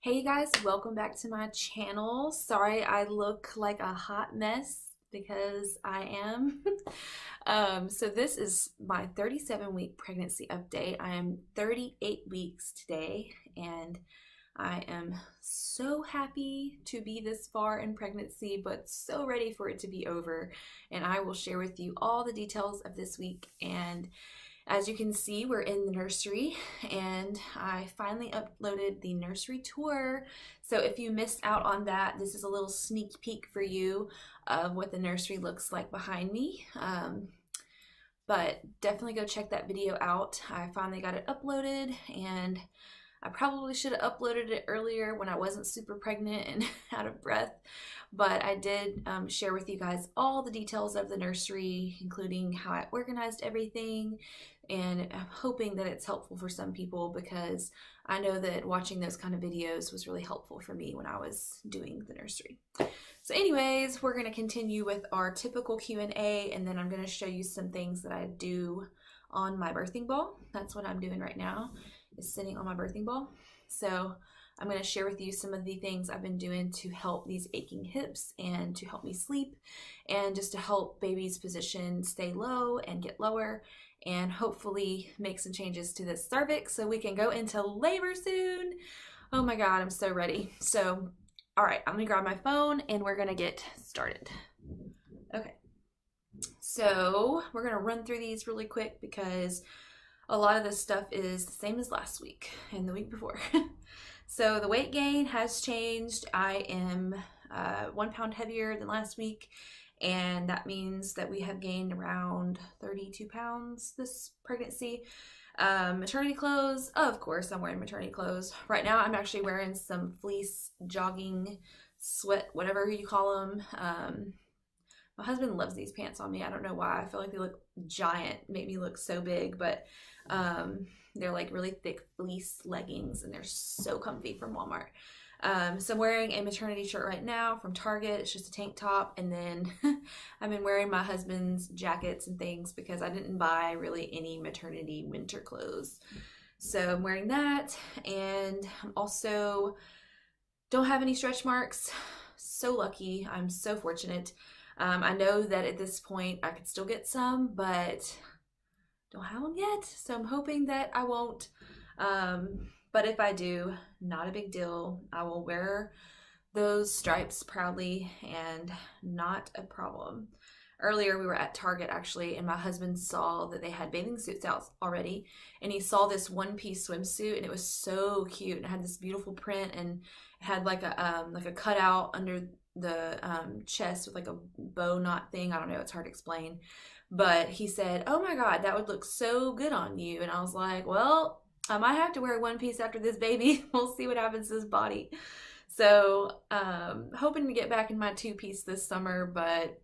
Hey you guys, welcome back to my channel. Sorry I look like a hot mess because I am. So this is my 37-week pregnancy update. I am 38 weeks today and I am so happy to be this far in pregnancy, but so ready for it to be over. And I will share with you all the details of this week. And as you can see, we're in the nursery and I finally uploaded the nursery tour. So if you missed out on that, this is a little sneak peek for you of what the nursery looks like behind me. But definitely go check that video out. I finally got it uploaded and I probably should have uploaded it earlier when I wasn't super pregnant and out of breath, but I did share with you guys all the details of the nursery, including how I organized everything, and I'm hoping that it's helpful for some people because I know that watching those kind of videos was really helpful for me when I was doing the nursery. So anyways, we're going to continue with our typical Q&A, and then I'm going to show you some things that I do on my birthing ball. That's what I'm doing right now, is sitting on my birthing ball. So I'm going to share with you some of the things I've been doing to help these aching hips and to help me sleep and just to help baby's position stay low and get lower and hopefully make some changes to this cervix so we can go into labor soon. Oh my God, I'm so ready. So, all right, I'm gonna grab my phone and we're gonna get started. Okay, so we're gonna run through these really quick because a lot of this stuff is the same as last week and the week before. So the weight gain has changed. I am 1 pound heavier than last week, and that means that we have gained around 32 pounds this pregnancy. Maternity clothes, of course I'm wearing maternity clothes. Right now I'm actually wearing some fleece jogging sweat, whatever you call them. My husband loves these pants on me. I don't know why. I feel like they look giant, make me look so big, but they're like really thick fleece leggings and they're so comfy from Walmart. So I'm wearing a maternity shirt right now from Target. It's just a tank top, and then I've been wearing my husband's jackets and things because I didn't buy really any maternity winter clothes. So I'm wearing that, and I'm also don't have any stretch marks. So lucky. I'm so fortunate. I know that at this point I could still get some, but don't have them yet. So I'm hoping that I won't. But if I do, not a big deal. I will wear those stripes proudly and not a problem. Earlier we were at Target actually, and my husband saw that they had bathing suits out already, and he saw this one-piece swimsuit and it was so cute and it had this beautiful print and it had like a cutout under the chest with like a bow knot thing. I don't know, it's hard to explain, but he said, "Oh my God, that would look so good on you." And I was like, well, I might have to wear one piece after this baby. We'll see what happens to this body. So hoping to get back in my two-piece this summer, but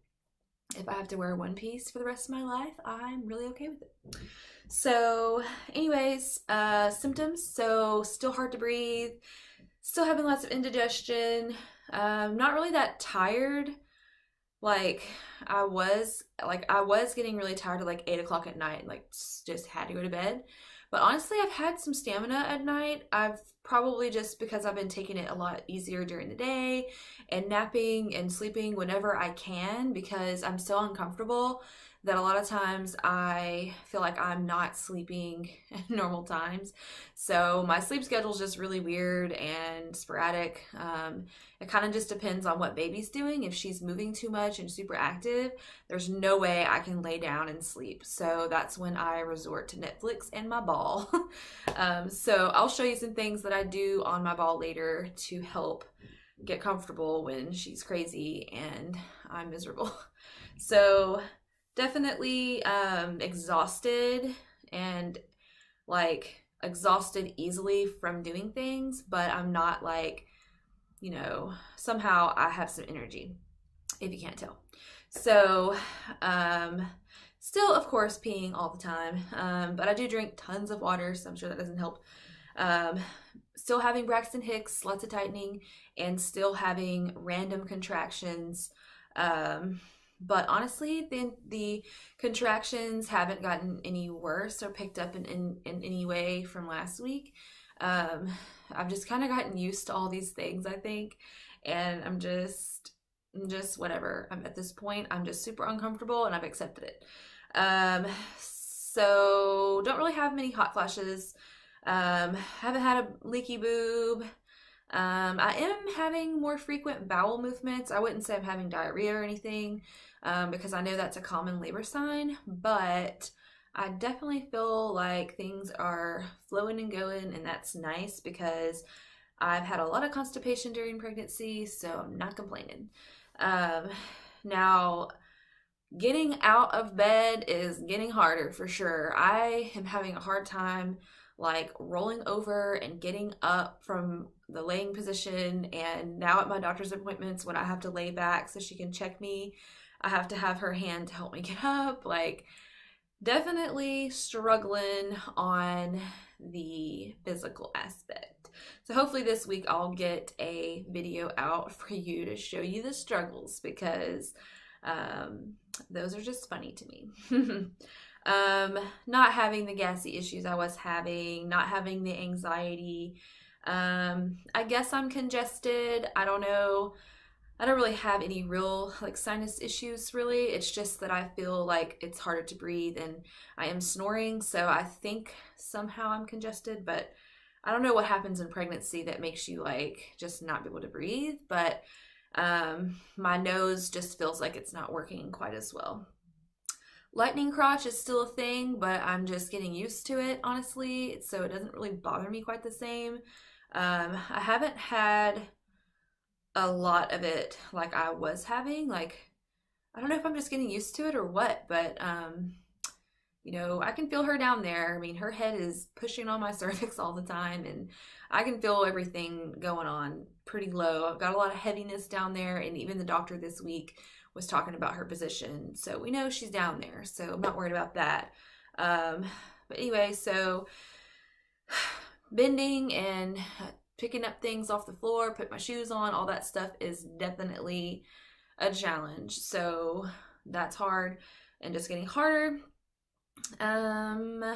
if I have to wear one piece for the rest of my life, I'm really okay with it. So anyways, symptoms. So still hard to breathe, still having lots of indigestion, not really that tired. Like I was getting really tired at like 8 o'clock at night and like just had to go to bed. But honestly, I've had some stamina at night. I've probably just because I've been taking it a lot easier during the day and napping and sleeping whenever I can because I'm so uncomfortable that a lot of times I feel like I'm not sleeping at normal times. So my sleep schedule is just really weird and sporadic. It kind of just depends on what baby's doing. If she's moving too much and super active, there's no way I can lay down and sleep. So that's when I resort to Netflix and my ball. So I'll show you some things that I do on my ball later to help get comfortable when she's crazy and I'm miserable. So definitely exhausted and like exhausted easily from doing things, but I'm not like, you know, somehow I have some energy, if you can't tell. So still of course peeing all the time, but I do drink tons of water, so I'm sure that doesn't help. Still having Braxton Hicks, lots of tightening, and still having random contractions. But honestly, the contractions haven't gotten any worse or picked up in any way from last week. I've just kind of gotten used to all these things, I think, and I'm just whatever. I'm at this point, I'm just super uncomfortable and I've accepted it. So don't really have many hot flashes. Haven't had a leaky boob. I am having more frequent bowel movements. I wouldn't say I'm having diarrhea or anything, because I know that's a common labor sign, but I definitely feel like things are flowing and going, and that's nice because I've had a lot of constipation during pregnancy, so I'm not complaining. Now, getting out of bed is getting harder for sure. I am having a hard time like rolling over and getting up from the laying position, and now at my doctor's appointments when I have to lay back so she can check me, I have to have her hand to help me get up. Like, definitely struggling on the physical aspect. So hopefully this week I'll get a video out for you to show you the struggles, because those are just funny to me. Not having the gassy issues I was having, not having the anxiety. I guess I'm congested. I don't know. I don't really have any real like sinus issues really. It's just that I feel like it's harder to breathe and I am snoring. So I think somehow I'm congested, but I don't know what happens in pregnancy that makes you like just not be able to breathe. But my nose just feels like it's not working quite as well. Lightning crotch is still a thing, but I'm just getting used to it, honestly, so it doesn't really bother me quite the same. I haven't had a lot of it like I was having. Like, I don't know if I'm just getting used to it or what, but you know, I can feel her down there. I mean, her head is pushing on my cervix all the time, and I can feel everything going on pretty low. I've got a lot of heaviness down there, and even the doctor this week was talking about her position, so we know she's down there, so I'm not worried about that. But anyway, so bending and picking up things off the floor, put my shoes on, all that stuff is definitely a challenge, so that's hard and just getting harder. I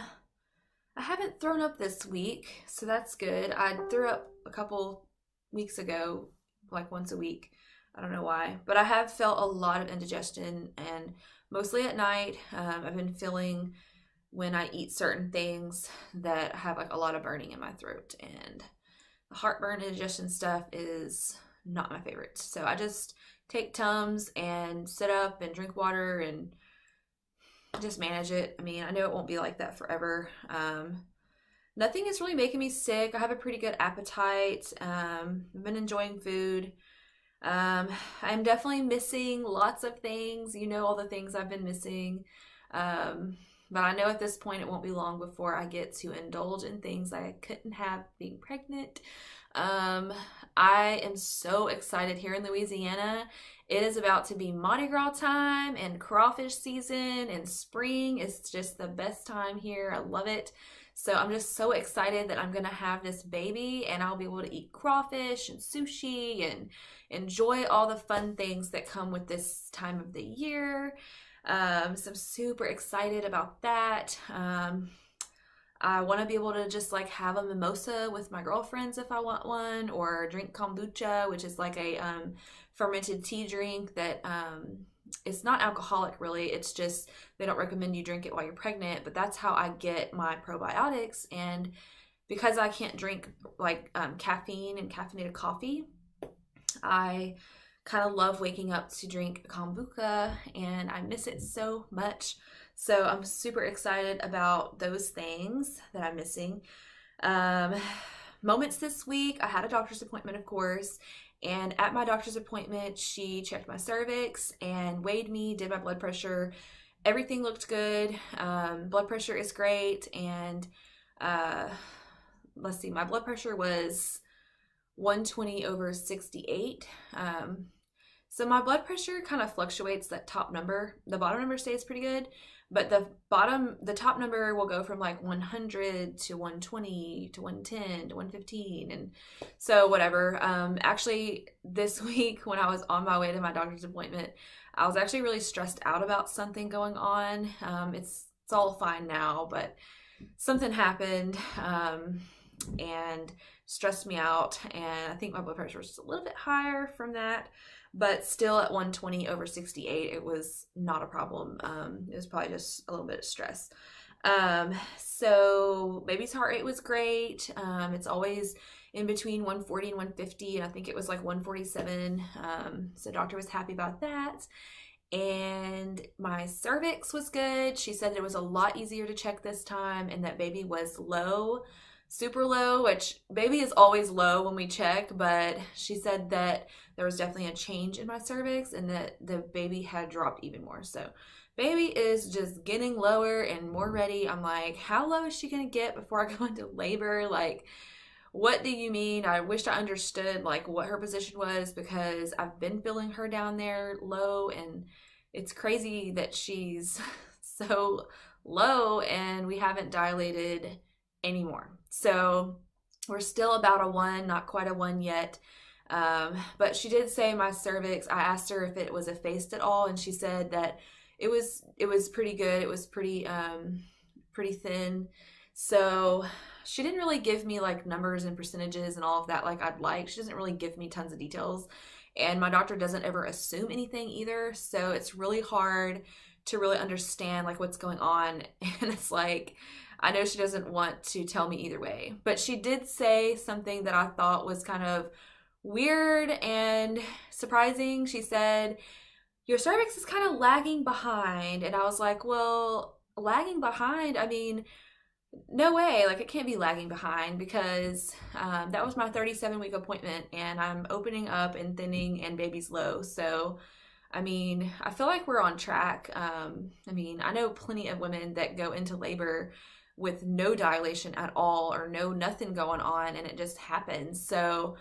haven't thrown up this week, so that's good. I threw up a couple weeks ago, like once a week. I don't know why, but I have felt a lot of indigestion, and mostly at night. I've been feeling when I eat certain things that have like a lot of burning in my throat, and the heartburn indigestion stuff is not my favorite. So I just take Tums and sit up and drink water and just manage it. I mean, I know it won't be like that forever. Nothing is really making me sick. I have a pretty good appetite. I've been enjoying food. I'm definitely missing lots of things, you know, all the things I've been missing. But I know at this point it won't be long before I get to indulge in things I couldn't have being pregnant. I am so excited here in Louisiana. It is about to be Mardi Gras time and crawfish season, and spring is just the best time here. I love it. So I'm just so excited that I'm going to have this baby and I'll be able to eat crawfish and sushi and enjoy all the fun things that come with this time of the year. So I'm super excited about that. I want to be able to just like have a mimosa with my girlfriends if I want one, or drink kombucha, which is like a fermented tea drink that it's not alcoholic really. It's just they don't recommend you drink it while you're pregnant, but that's how I get my probiotics. And because I can't drink like caffeine and caffeinated coffee, I kind of love waking up to drink kombucha, and I miss it so much. So I'm super excited about those things that I'm missing. Moments this week, I had a doctor's appointment, of course, and at my doctor's appointment, she checked my cervix and weighed me, did my blood pressure. Everything looked good. Blood pressure is great, and let's see, my blood pressure was 120/68. So my blood pressure kind of fluctuates. That top number, the bottom number stays pretty good, but the top number will go from like 100 to 120 to 110 to 115, and so whatever. Actually, this week when I was on my way to my doctor's appointment, I was actually really stressed out about something going on. It's all fine now, but something happened. and stressed me out. And I think my blood pressure was just a little bit higher from that, but still at 120/68, it was not a problem. It was probably just a little bit of stress. So baby's heart rate was great. It's always in between 140 and 150, and I think it was like 147. So doctor was happy about that. And my cervix was good. She said it was a lot easier to check this time, and that baby was low, super low, which baby is always low when we check, but she said that there was definitely a change in my cervix and that the baby had dropped even more. So baby is just getting lower and more ready. I'm like, how low is she gonna get before I go into labor? Like, what do you mean? I wish I understood like what her position was, because I've been feeling her down there low, and it's crazy that she's so low and we haven't dilated anymore. So we're still about a 1, not quite a 1 yet. But she did say my cervix, I asked her if it was effaced at all, and she said that it was pretty good. It was pretty thin. So she didn't really give me like numbers and percentages and all of that like I'd like. She doesn't really give me tons of details. And my doctor doesn't ever assume anything either. So it's really hard to really understand like what's going on. And it's like, I know she doesn't want to tell me either way. But she did say something that I thought was kind of weird and surprising. She said, your cervix is kind of lagging behind. And I was like, well, lagging behind? I mean, no way, like it can't be lagging behind, because that was my 37-week appointment, and I'm opening up and thinning and baby's low. So I mean, I feel like we're on track. I mean, I know plenty of women that go into labor with no dilation at all, or nothing going on, and it just happens. So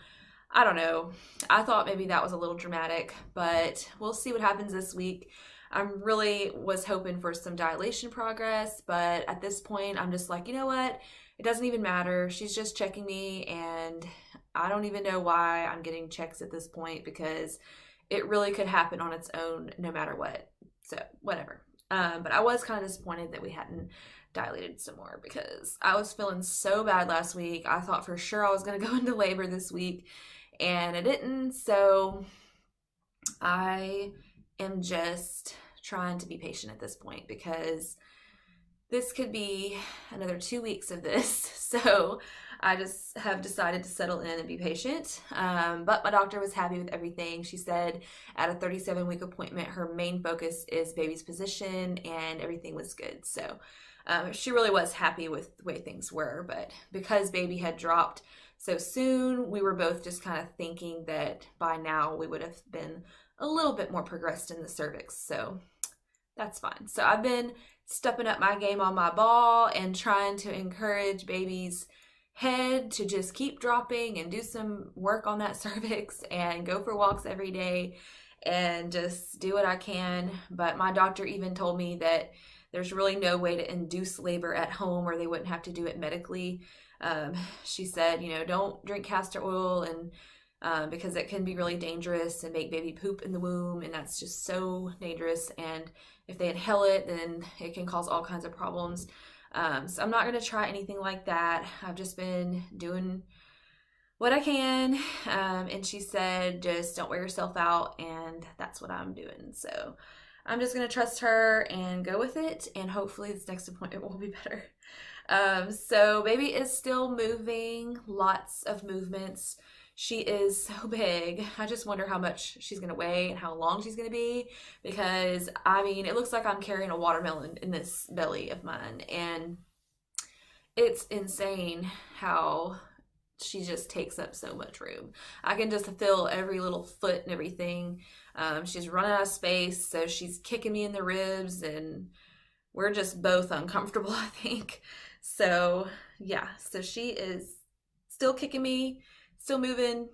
I don't know. I thought maybe that was a little dramatic, but we'll see what happens this week. I really was hoping for some dilation progress, but at this point, I'm just like, you know what? It doesn't even matter. She's just checking me, and I don't even know why I'm getting checks at this point, because it really could happen on its own no matter what. So whatever. But I was kind of disappointed that we hadn't dilated some more, because I was feeling so bad last week. I thought for sure I was going to go into labor this week, and I didn't. So I am just trying to be patient at this point, because this could be another 2 weeks of this. So I just have decided to settle in and be patient. But my doctor was happy with everything. She said at a 37-week appointment, her main focus is baby's position, and everything was good. So she really was happy with the way things were. But because baby had dropped so soon, we were both just kind of thinking that by now we would have been a little bit more progressed in the cervix. So that's fine. So I've been stepping up my game on my ball and trying to encourage baby's head to just keep dropping and do some work on that cervix and go for walks every day and just do what I can. But my doctor even told me that there's really no way to induce labor at home, or they wouldn't have to do it medically. She said, you know, don't drink castor oil, and because it can be really dangerous and make baby poop in the womb, and that's just so dangerous. And if they inhale it, then it can cause all kinds of problems. So I'm not going to try anything like that. I've just been doing what I can. And she said, just don't wear yourself out. And that's what I'm doing. So I'm just going to trust her and go with it. And hopefully this next appointment will be better. So baby is still moving, lots of movements. She is so big. I just wonder how much she's going to weigh and how long she's going to be, because I mean, it looks like I'm carrying a watermelon in this belly of mine, and it's insane how she just takes up so much room. I can just feel every little foot and everything. She's running out of space, so she's kicking me in the ribs, and we're just both uncomfortable, I think. So yeah, so she is still kicking me, still moving,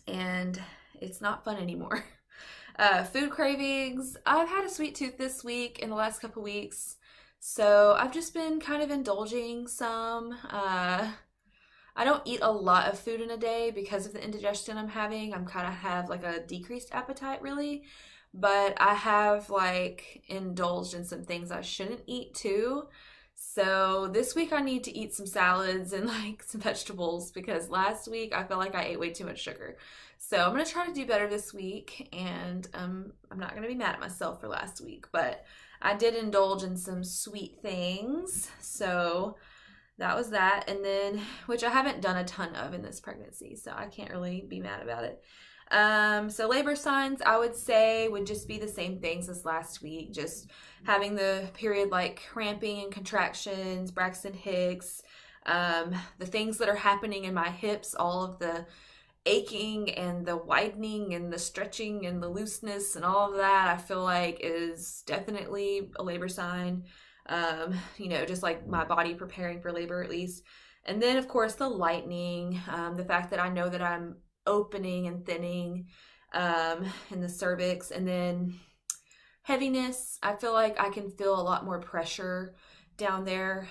and it's not fun anymore. Food cravings. I've had a sweet tooth this week, in the last couple weeks, so I've just been kind of indulging some. I don't eat a lot of food in a day because of the indigestion I'm having. I'm kind of have like a decreased appetite really, but I have like indulged in some things I shouldn't eat too. So this week I need to eat some salads and like some vegetables because last week I felt like I ate way too much sugar. So I'm gonna try to do better this week, and I'm not gonna be mad at myself for last week, but I did indulge in some sweet things. So that was that, and then, which I haven't done a ton of in this pregnancy, so I can't really be mad about it. So labor signs, I would say, would just be the same things as last week, just having the period like cramping and contractions, Braxton Hicks, the things that are happening in my hips, all of the aching and the widening and the stretching and the looseness and all of that, I feel like is definitely a labor sign. Just like my body preparing for labor at least. And then of course the lightening, the fact that I know that I'm opening and thinning in the cervix, and then heaviness. I feel like I can feel a lot more pressure down there,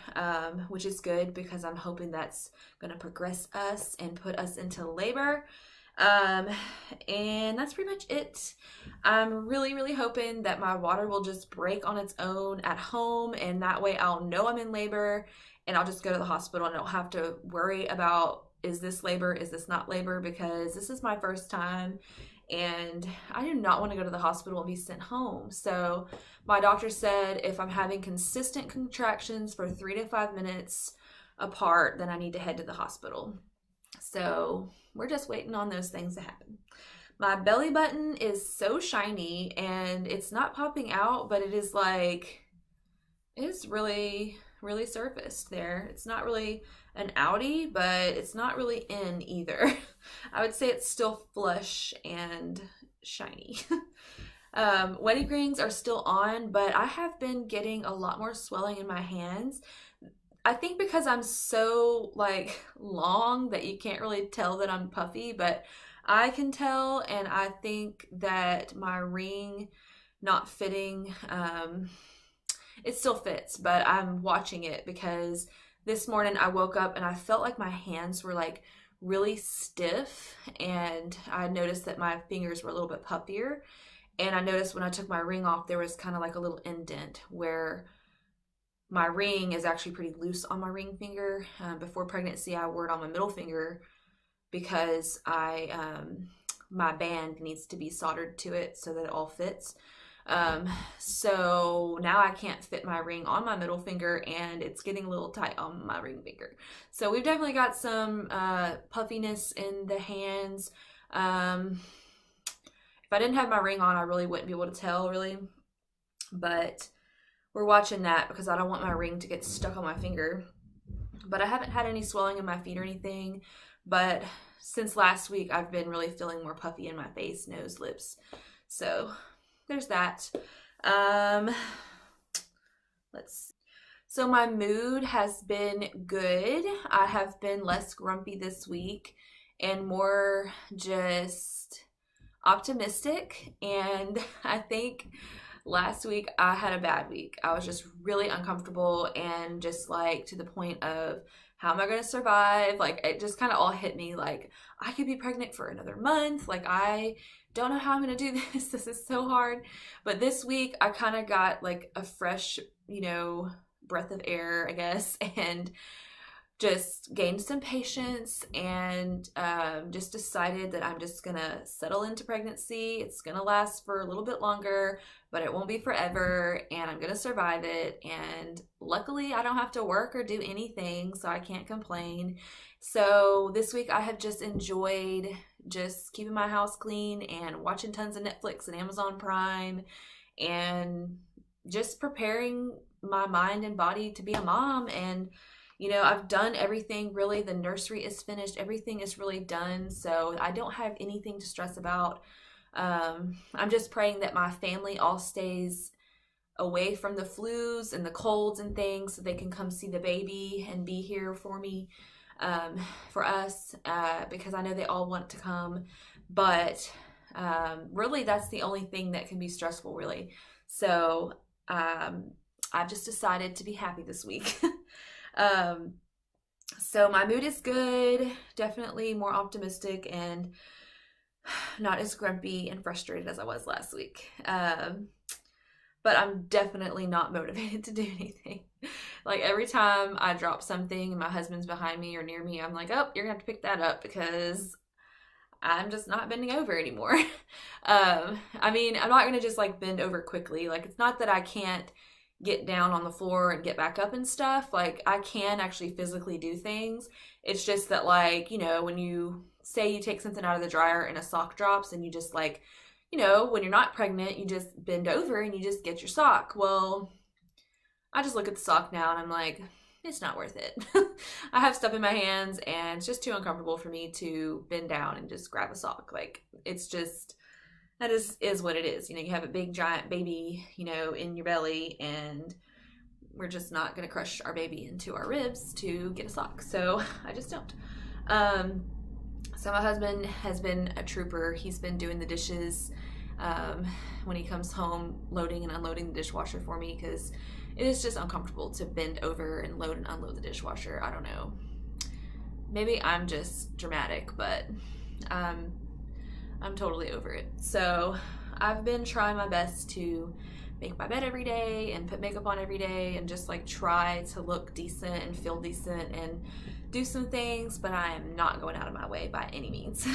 which is good because I'm hoping that's going to progress us and put us into labor. And that's pretty much it. I'm really, really hoping that my water will just break on its own at home, and that way I'll know I'm in labor and I'll just go to the hospital and I don't have to worry about, is this labor, is this not labor, because this is my first time and I do not want to go to the hospital and be sent home. So my doctor said if I'm having consistent contractions for 3 to 5 minutes apart, then I need to head to the hospital. So we're just waiting on those things to happen. My belly button is so shiny and it's not popping out, but it is like, it's really, really surfaced there. It's not really an outie, but it's not really in either. I would say it's still flush and shiny. Wedding rings are still on, but I have been getting a lot more swelling in my hands. I think because I'm so like long that you can't really tell that I'm puffy, but I can tell, and I think that my ring not fitting, it still fits, but I'm watching it because this morning I woke up and I felt like my hands were like really stiff, and I noticed that my fingers were a little bit puffier, and I noticed when I took my ring off there was kind of like a little indent where my ring is actually pretty loose on my ring finger. Before pregnancy, I wore it on my middle finger because my band needs to be soldered to it so that it all fits. So now I can't fit my ring on my middle finger, and it's getting a little tight on my ring finger. So we've definitely got some puffiness in the hands. If I didn't have my ring on, I really wouldn't be able to tell really, but we're watching that because I don't want my ring to get stuck on my finger. But I haven't had any swelling in my feet or anything. But since last week, I've been really feeling more puffy in my face, nose, lips. So there's that. So my mood has been good. I have been less grumpy this week and more just optimistic. And I think last week I had a bad week. I was just really uncomfortable and just like to the point of, how am I going to survive? Like it just kind of all hit me like I could be pregnant for another month. Like I don't know how I'm going to do this. This is so hard. But this week I kind of got like a fresh, breath of air, I guess, and just gained some patience and just decided that I'm just gonna settle into pregnancy. It's gonna last for a little bit longer, but it won't be forever, and I'm gonna survive it. And luckily I don't have to work or do anything, so I can't complain. So this week I have just enjoyed just keeping my house clean and watching tons of Netflix and Amazon Prime and just preparing my mind and body to be a mom. And I've done everything really. The nursery is finished. Everything is really done. So I don't have anything to stress about. I'm just praying that my family all stays away from the flus and the colds and things so they can come see the baby and be here for me, for us, because I know they all want to come. But really, that's the only thing that can be stressful, really. So I've just decided to be happy this week. So my mood is good, definitely more optimistic and not as grumpy and frustrated as I was last week. But but I'm definitely not motivated to do anything. Like every time I drop something and my husband's behind me or near me, I'm like, oh, you're gonna have to pick that up because I'm just not bending over anymore. I mean, I'm not gonna just like bend over quickly. Like it's not that I can't get down on the floor and get back up and stuff. Like I can actually physically do things. It's just that, like, you know, when you say you take something out of the dryer and a sock drops and you just like, you know, when you're not pregnant, you just bend over and you just get your sock. Well, I just look at the sock now and I'm like, it's not worth it. I have stuff in my hands and it's just too uncomfortable for me to bend down and just grab a sock. Like it's just, that is what it is. You know, you have a big giant baby, you know, in your belly, and we're just not going to crush our baby into our ribs to get a sock. So I just don't. So my husband has been a trooper. He's been doing the dishes when he comes home, loading and unloading the dishwasher for me, because it is just uncomfortable to bend over and load and unload the dishwasher. I don't know. Maybe I'm just dramatic, but I'm totally over it. So I've been trying my best to make my bed every day and put makeup on every day and just like try to look decent and feel decent and do some things, but I am not going out of my way by any means.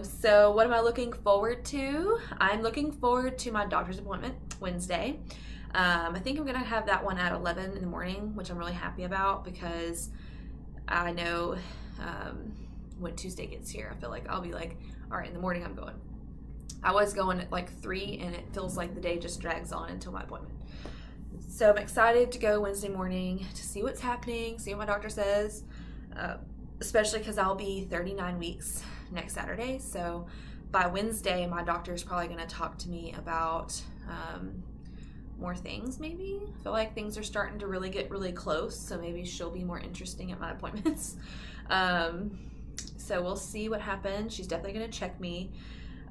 So what am I looking forward to? I'm looking forward to my doctor's appointment Wednesday. I think I'm gonna have that one at 11 in the morning, which I'm really happy about because I know when Tuesday gets here, I feel like I'll be like, all right, in the morning I'm going. I was going at like 3 and it feels like the day just drags on until my appointment. So I'm excited to go Wednesday morning to see what's happening, see what my doctor says, especially because I'll be 39 weeks next Saturday. So by Wednesday, my doctor is probably going to talk to me about more things maybe. I feel like things are starting to really get really close, so maybe she'll be more interesting at my appointments. So we'll see what happens. She's definitely going to check me.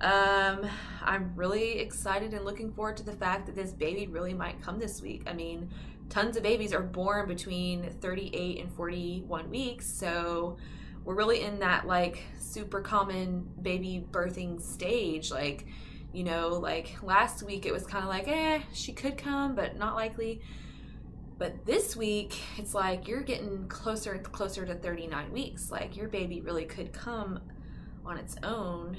I'm really excited and looking forward to the fact that this baby really might come this week. I mean, tons of babies are born between 38 and 41 weeks, so we're really in that like super common baby birthing stage. Like, you know, like last week it was kind of like, she could come, but not likely. But this week, it's like you're getting closer and closer to 39 weeks. Like your baby really could come on its own,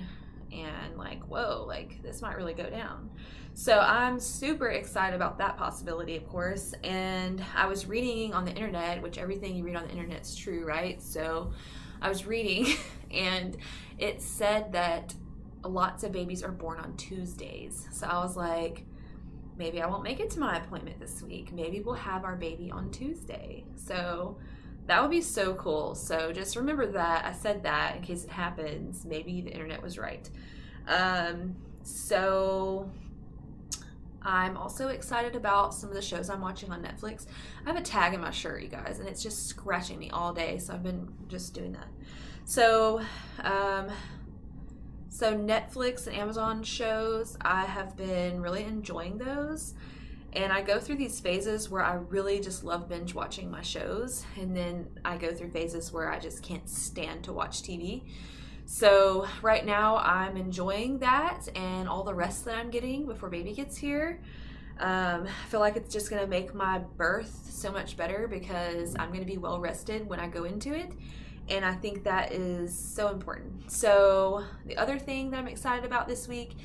and like, whoa, like this might really go down. So I'm super excited about that possibility, of course. And I was reading on the internet, which everything you read on the internet is true, right? So I was reading and it said that lots of babies are born on Tuesdays. So I was like, maybe I won't make it to my appointment this week. Maybe we'll have our baby on Tuesday. So that would be so cool. So just remember that I said that in case it happens. Maybe the internet was right. So I'm also excited about some of the shows I'm watching on Netflix. I have a tag in my shirt, you guys, and it's just scratching me all day. So I've been just doing that. So, so Netflix and Amazon shows, I have been really enjoying those. And I go through these phases where I really just love binge watching my shows. And then I go through phases where I just can't stand to watch TV. So right now I'm enjoying that and all the rest that I'm getting before baby gets here. I feel like it's just gonna make my birth so much better because I'm gonna be well rested when I go into it. And I think that is so important. So the other thing that I'm excited about this week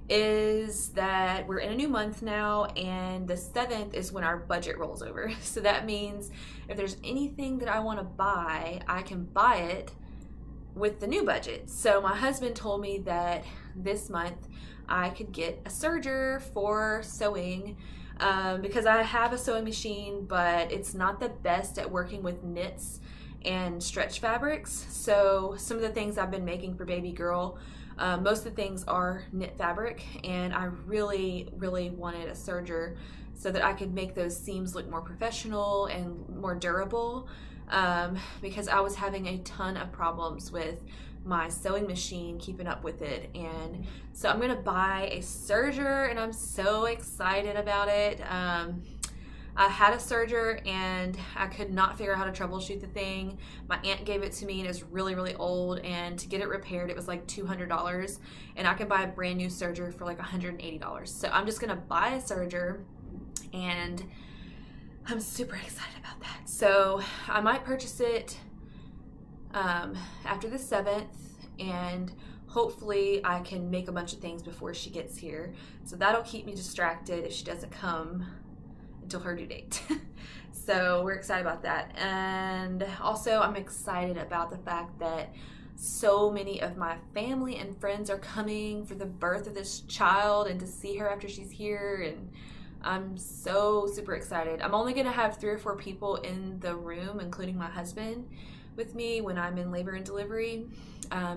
is that we're in a new month now, and the 7th is when our budget rolls over. So that means if there's anything that I want to buy, I can buy it with the new budget. So my husband told me that this month I could get a serger for sewing because I have a sewing machine, but it's not the best at working with knits and stretch fabrics. So some of the things I've been making for baby girl, most of the things are knit fabric, and I really wanted a serger so that I could make those seams look more professional and more durable, because I was having a ton of problems with my sewing machine keeping up with it. And so I'm gonna buy a serger and I'm so excited about it. I had a serger and I could not figure out how to troubleshoot the thing. My aunt gave it to me and it's really, really old, and to get it repaired it was like $200, and I can buy a brand new serger for like $180. So I'm just gonna buy a serger, and I'm super excited about that. So I might purchase it after the 7th, and hopefully I can make a bunch of things before she gets here. So that'll keep me distracted if she doesn't come until her due date. So we're excited about that. And also I'm excited about the fact that so many of my family and friends are coming for the birth of this child and to see her after she's here, and I'm so super excited. I'm only gonna have 3 or 4 people in the room, including my husband, with me when I'm in labor and delivery,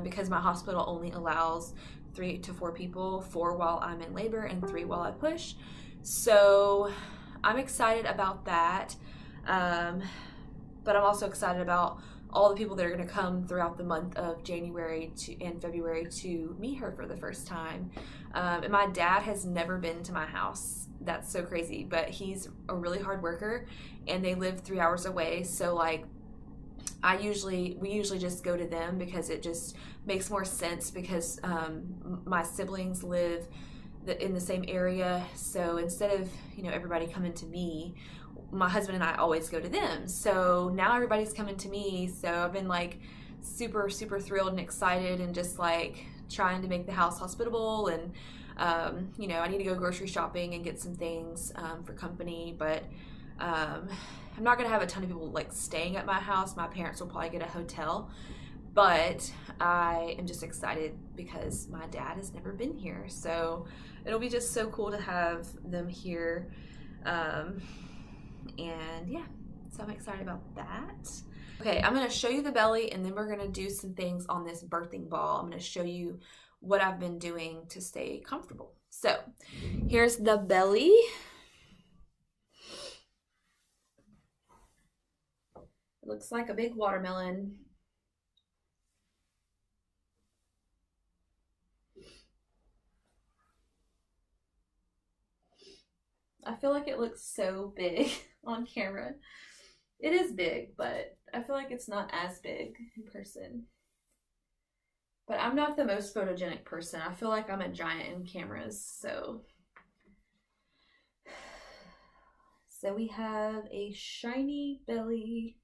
because my hospital only allows 3 to 4 people, 4 while I'm in labor and 3 while I push. So I'm excited about that, but I'm also excited about all the people that are going to come throughout the month of January and February to meet her for the first time. And my dad has never been to my house. That's so crazy, but he's a really hard worker and they live 3 hours away. So like we usually just go to them because it just makes more sense, because my siblings live in the same area. So instead of, you know, everybody coming to me, my husband and I always go to them. So now everybody's coming to me. So I've been like super, super thrilled and excited, and just like trying to make the house hospitable. And you know, I need to go grocery shopping and get some things for company, but I'm not gonna have a ton of people like staying at my house. My parents will probably get a hotel, but I am just excited because my dad has never been here. So it'll be just so cool to have them here. And yeah, so I'm excited about that. Okay, I'm gonna show you the belly, and then we're gonna do some things on this birthing ball. I'm gonna show you what I've been doing to stay comfortable. So here's the belly. It looks like a big watermelon. I feel like it looks so big on camera. It is big, but I feel like it's not as big in person. But I'm not the most photogenic person. I feel like I'm a giant in cameras, so. So we have a shiny belly.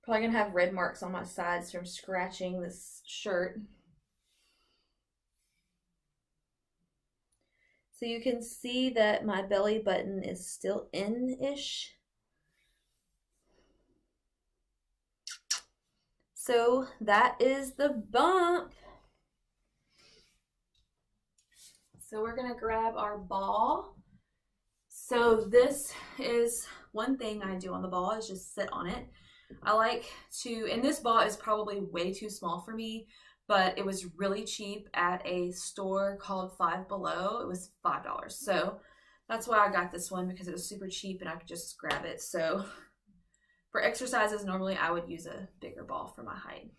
Probably gonna have red marks on my sides from scratching this shirt. So you can see that my belly button is still in-ish. So that is the bump. So we're gonna grab our ball. So this is one thing I do on the ball, is just sit on it. I like to, and this ball is probably way too small for me, but it was really cheap at a store called Five Below. It was $5. So that's why I got this one, because it was super cheap and I could just grab it. So for exercises, normally I would use a bigger ball for my height.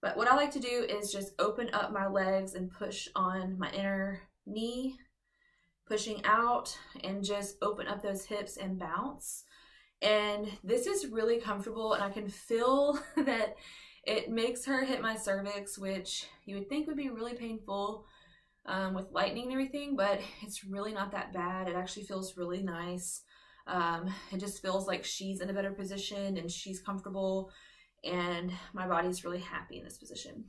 But what I like to do is just open up my legs and push on my inner knee, pushing out, and just open up those hips and bounce. And this is really comfortable, and I can feel that it makes her hit my cervix, which you would think would be really painful with lightning and everything, but it's really not that bad. It actually feels really nice. It just feels like she's in a better position and she's comfortable, and my body's really happy in this position.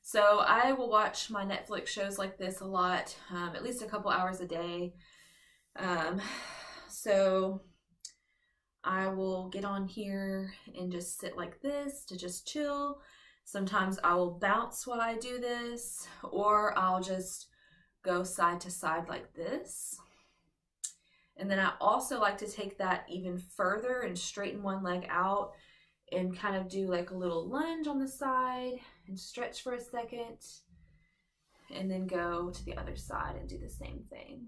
So I will watch my Netflix shows like this a lot, at least a couple hours a day. So I will get on here and just sit like this to just chill. Sometimes I will bounce while I do this, or I'll just go side to side like this. And then I also like to take that even further and straighten one leg out and kind of do like a little lunge on the side and stretch for a second, and then go to the other side and do the same thing.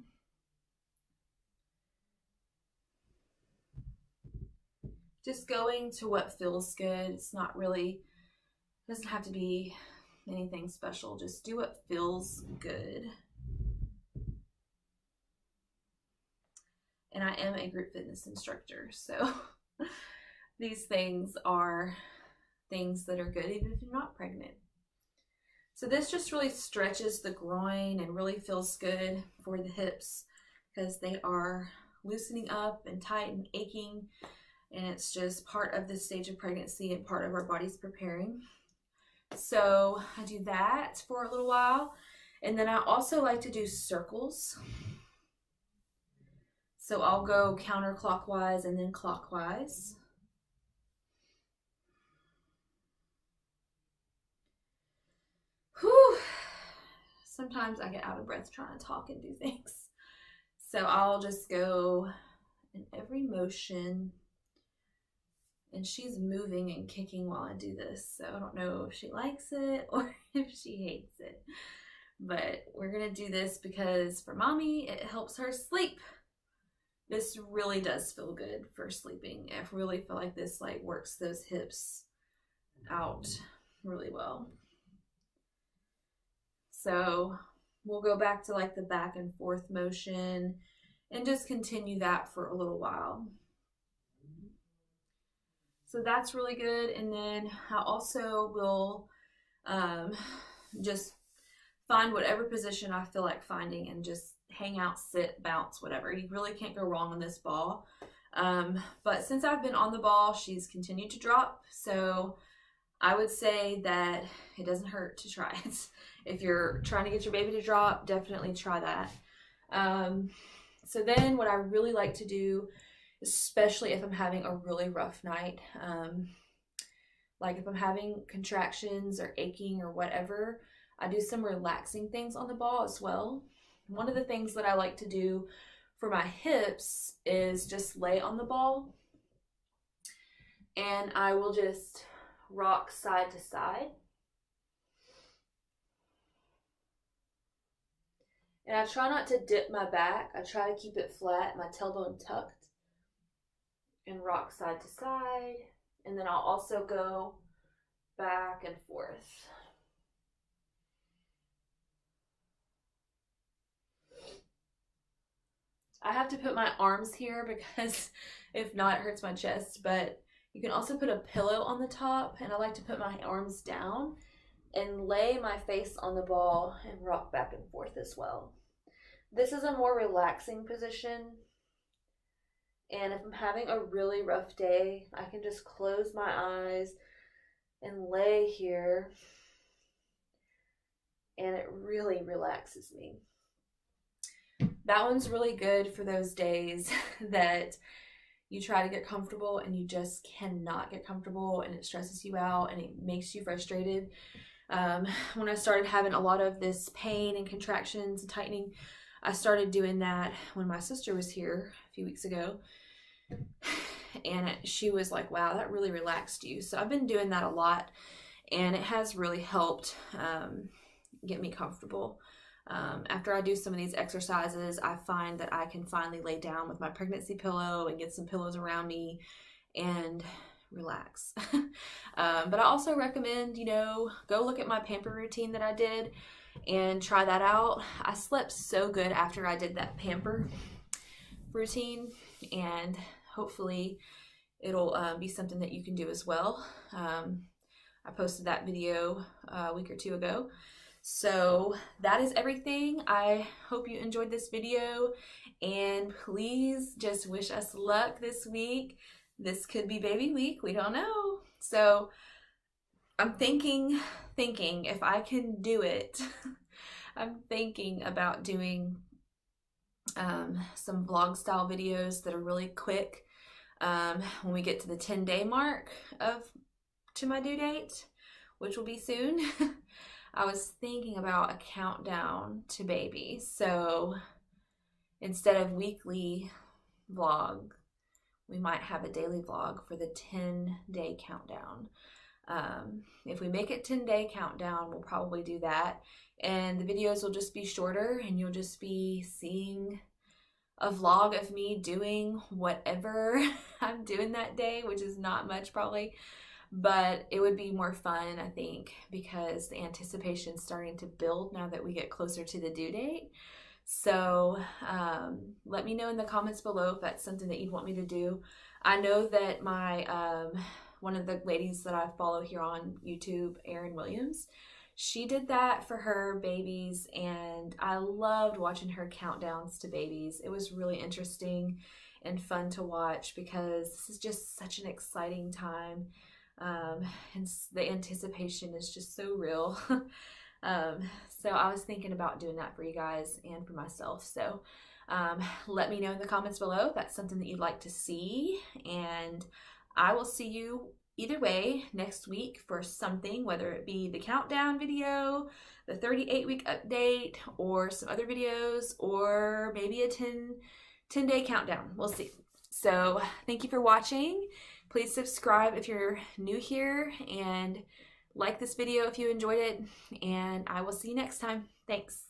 Just going to what feels good. It's not really, it doesn't have to be anything special. Just do what feels good. and I am a group fitness instructor. So these things are things that are good even if you're not pregnant. So this just really stretches the groin and really feels good for the hips because they are loosening up and tight and aching, and it's just part of this stage of pregnancy and part of our body's preparing. So I do that for a little while, and then I also like to do circles. So I'll go counterclockwise and then clockwise. Whew. Sometimes I get out of breath trying to talk and do things. So I'll just go in every motion, and she's moving and kicking while I do this. So I don't know if she likes it or if she hates it, but we're gonna do this because for mommy, it helps her sleep. This really does feel good for sleeping. I really feel like this like works those hips out really well. So we'll go back to like the back and forth motion and just continue that for a little while. So that's really good. And then I also will just find whatever position I feel like finding and just hang out, sit, bounce, whatever. You really can't go wrong on this ball. But since I've been on the ball, she's continued to drop. So I would say that it doesn't hurt to try it. If you're trying to get your baby to drop, definitely try that. So then what I really like to do, especially if I'm having a really rough night, like if I'm having contractions or aching or whatever, I do some relaxing things on the ball as well. One of the things that I like to do for my hips is just lay on the ball, and I will just rock side to side. And I try not to dip my back. I try to keep it flat, my tailbone tucked, and rock side to side. And then I'll also go back and forth. I have to put my arms here because if not, it hurts my chest. But you can also put a pillow on the top, and I like to put my arms down and lay my face on the ball and rock back and forth as well. This is a more relaxing position, and if I'm having a really rough day, I can just close my eyes and lay here, and it really relaxes me. That one's really good for those days that you try to get comfortable and you just cannot get comfortable, and it stresses you out and it makes you frustrated. When I started having a lot of this pain and contractions and tightening, I started doing that when my sister was here a few weeks ago, and she was like, wow, that really relaxed you. So I've been doing that a lot, and it has really helped get me comfortable. After I do some of these exercises, I find that I can finally lay down with my pregnancy pillow and get some pillows around me and relax. But I also recommend, go look at my pamper routine that I did and try that out. I slept so good after I did that pamper routine, and hopefully it'll be something that you can do as well. I posted that video a week or two ago. So that is everything. I hope you enjoyed this video, and please just wish us luck this week. This could be baby week, we don't know. So I'm thinking if I can do it, I'm thinking about doing some vlog style videos that are really quick when we get to the 10-day mark to my due date, which will be soon. I was thinking about a countdown to baby. So instead of weekly vlog, we might have a daily vlog for the 10-day countdown. If we make it 10-day countdown, we'll probably do that. And the videos will just be shorter, and you'll just be seeing a vlog of me doing whatever I'm doing that day, which is not much probably. But it would be more fun, I think, because the anticipation's starting to build now that we get closer to the due date. So let me know in the comments below if that's something that you'd want me to do. I know that my one of the ladies that I follow here on YouTube, Erin Williams, she did that for her babies, and I loved watching her countdowns to babies. It was really interesting and fun to watch because this is just such an exciting time, and the anticipation is just so real. So I was thinking about doing that for you guys and for myself. So let me know in the comments below if that's something that you'd like to see, and I will see you either way next week for something, whether it be the countdown video, the 38-week update, or some other videos, or maybe a 10-day countdown. We'll see. So thank you for watching. Please subscribe if you're new here, and like this video if you enjoyed it, and I will see you next time. Thanks.